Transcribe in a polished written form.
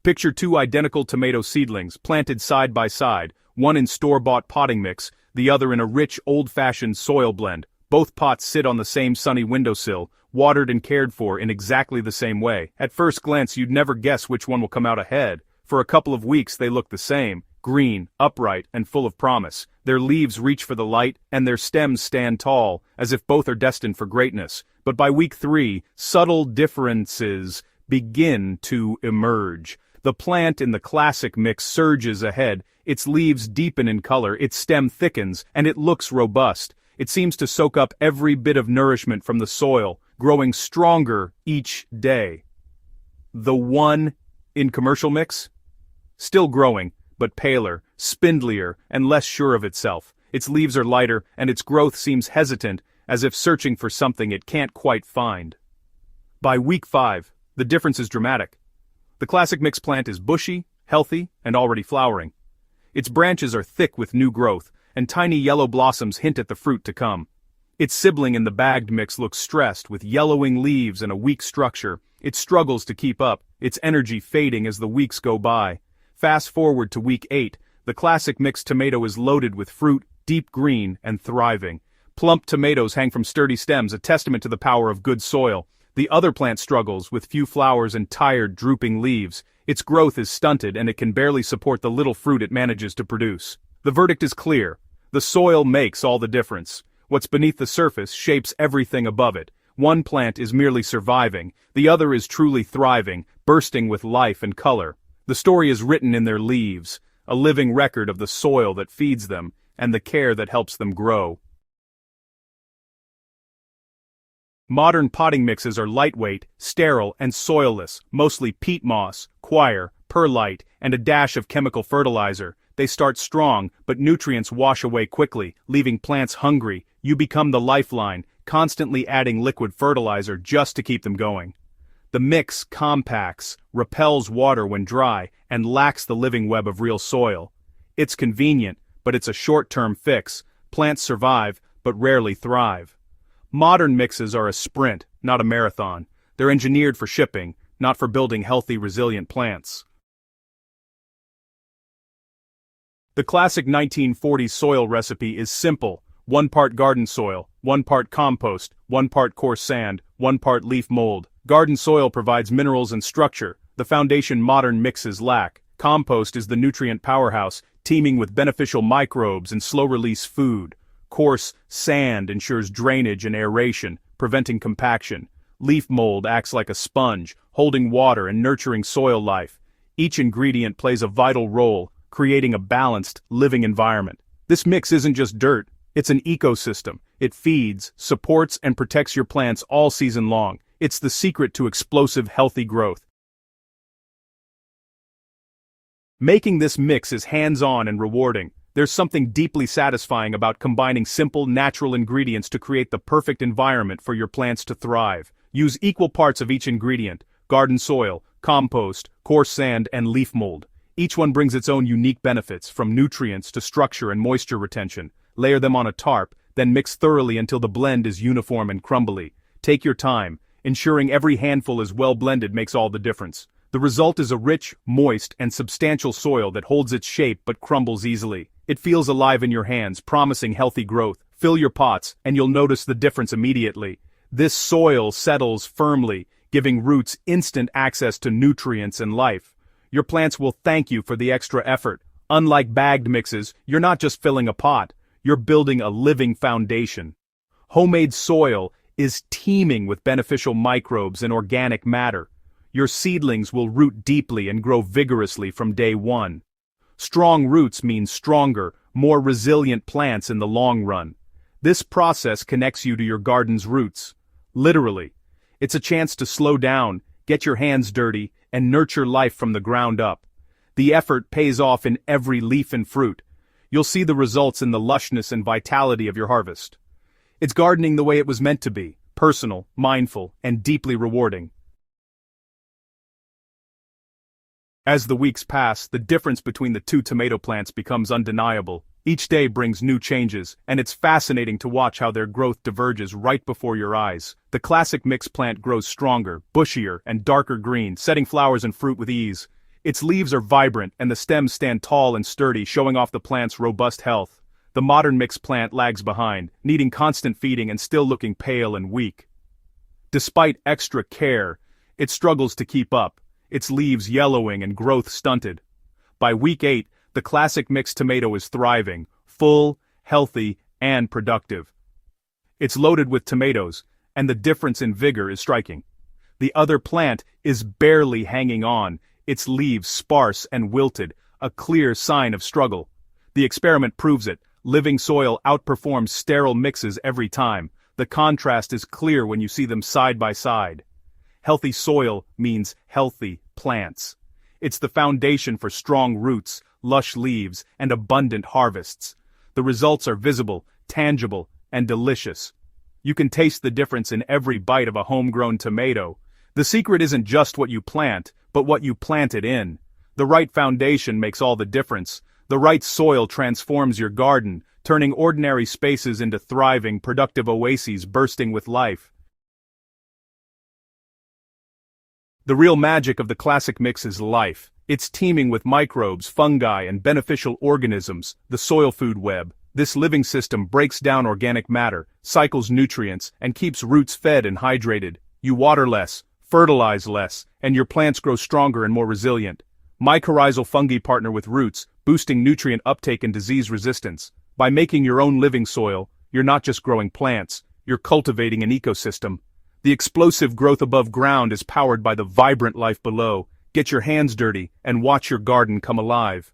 Picture two identical tomato seedlings planted side by side, one in store-bought potting mix, the other in a rich, old-fashioned soil blend. Both pots sit on the same sunny windowsill, watered and cared for in exactly the same way. At first glance you'd never guess which one will come out ahead. For a couple of weeks they look the same, green, upright, and full of promise. Their leaves reach for the light, and their stems stand tall, as if both are destined for greatness. But by week 3, subtle differences begin to emerge. The plant in the classic mix surges ahead, its leaves deepen in color, its stem thickens, and it looks robust. It seems to soak up every bit of nourishment from the soil, growing stronger each day. The one in commercial mix? Still growing, but paler, spindlier, and less sure of itself. Its leaves are lighter, and its growth seems hesitant, as if searching for something it can't quite find. By week 5, the difference is dramatic. The classic mix plant is bushy, healthy, and already flowering. Its branches are thick with new growth, and tiny yellow blossoms hint at the fruit to come. Its sibling in the bagged mix looks stressed, with yellowing leaves and a weak structure. It struggles to keep up, its energy fading as the weeks go by. Fast forward to week 8, the classic mixed tomato is loaded with fruit, deep green, and thriving. Plump tomatoes hang from sturdy stems, a testament to the power of good soil. The other plant struggles, with few flowers and tired, drooping leaves. Its growth is stunted, and it can barely support the little fruit it manages to produce. The verdict is clear. The soil makes all the difference. What's beneath the surface shapes everything above it. One plant is merely surviving, the other is truly thriving, bursting with life and color. The story is written in their leaves, a living record of the soil that feeds them, and the care that helps them grow. Modern potting mixes are lightweight, sterile, and soilless, mostly peat moss, coir, perlite, and a dash of chemical fertilizer. They start strong, but nutrients wash away quickly, leaving plants hungry. You become the lifeline, constantly adding liquid fertilizer just to keep them going. The mix compacts, repels water when dry, and lacks the living web of real soil. It's convenient, but it's a short-term fix. Plants survive, but rarely thrive. Modern mixes are a sprint, not a marathon. They're engineered for shipping, not for building healthy, resilient plants. The classic 1940s soil recipe is simple: 1 part garden soil, 1 part compost, 1 part coarse sand, 1 part leaf mold. Garden soil provides minerals and structure, the foundation modern mixes lack. Compost is the nutrient powerhouse, teeming with beneficial microbes and slow-release food. Coarse sand ensures drainage and aeration, preventing compaction. Leaf mold acts like a sponge, holding water and nurturing soil life. Each ingredient plays a vital role, creating a balanced, living environment. This mix isn't just dirt, it's an ecosystem. It feeds, supports, and protects your plants all season long. It's the secret to explosive, healthy growth. Making this mix is hands-on and rewarding. There's something deeply satisfying about combining simple, natural ingredients to create the perfect environment for your plants to thrive. Use equal parts of each ingredient: garden soil, compost, coarse sand, and leaf mold. Each one brings its own unique benefits, from nutrients to structure and moisture retention. Layer them on a tarp, then mix thoroughly until the blend is uniform and crumbly. Take your time. Ensuring every handful is well blended makes all the difference. The result is a rich, moist, and substantial soil that holds its shape but crumbles easily. It feels alive in your hands, promising healthy growth. Fill your pots, and you'll notice the difference immediately. This soil settles firmly, giving roots instant access to nutrients and life. Your plants will thank you for the extra effort. Unlike bagged mixes, you're not just filling a pot, you're building a living foundation. Homemade soil is teeming with beneficial microbes and organic matter. Your seedlings will root deeply and grow vigorously from day one. Strong roots mean stronger, more resilient plants in the long run. This process connects you to your garden's roots. Literally. It's a chance to slow down, get your hands dirty, and nurture life from the ground up. The effort pays off in every leaf and fruit. You'll see the results in the lushness and vitality of your harvest. It's gardening the way it was meant to be: personal, mindful, and deeply rewarding. As the weeks pass, the difference between the two tomato plants becomes undeniable. Each day brings new changes, and it's fascinating to watch how their growth diverges right before your eyes. The classic mix plant grows stronger, bushier, and darker green, setting flowers and fruit with ease. Its leaves are vibrant and the stems stand tall and sturdy, showing off the plant's robust health. The modern mixed plant lags behind, needing constant feeding and still looking pale and weak. Despite extra care, it struggles to keep up, its leaves yellowing and growth stunted. By week 8, the classic mixed tomato is thriving, full, healthy, and productive. It's loaded with tomatoes, and the difference in vigor is striking. The other plant is barely hanging on, its leaves sparse and wilted, a clear sign of struggle. The experiment proves it. LivingSoil outperforms sterile mixes every time. The contrast is clear when you see them side by side. Healthy soil means healthy plants. It's the foundation for strong roots, lush leaves, and abundant harvests. The results are visible, tangible, and delicious. You can taste the difference in every bite of a homegrown tomato. The secret isn't just what you plant, but what you plant it in. The right foundation makes all the difference. The right soil transforms your garden, turning ordinary spaces into thriving, productive oases bursting with life. The real magic of the classic mix is life. It's teeming with microbes, fungi, and beneficial organisms, the soil food web. This living system breaks down organic matter, cycles nutrients, and keeps roots fed and hydrated. You water less, fertilize less, and your plants grow stronger and more resilient. Mycorrhizal fungi partner with roots, boosting nutrient uptake and disease resistance. By making your own living soil, you're not just growing plants, you're cultivating an ecosystem. The explosive growth above ground is powered by the vibrant life below. Get your hands dirty and watch your garden come alive.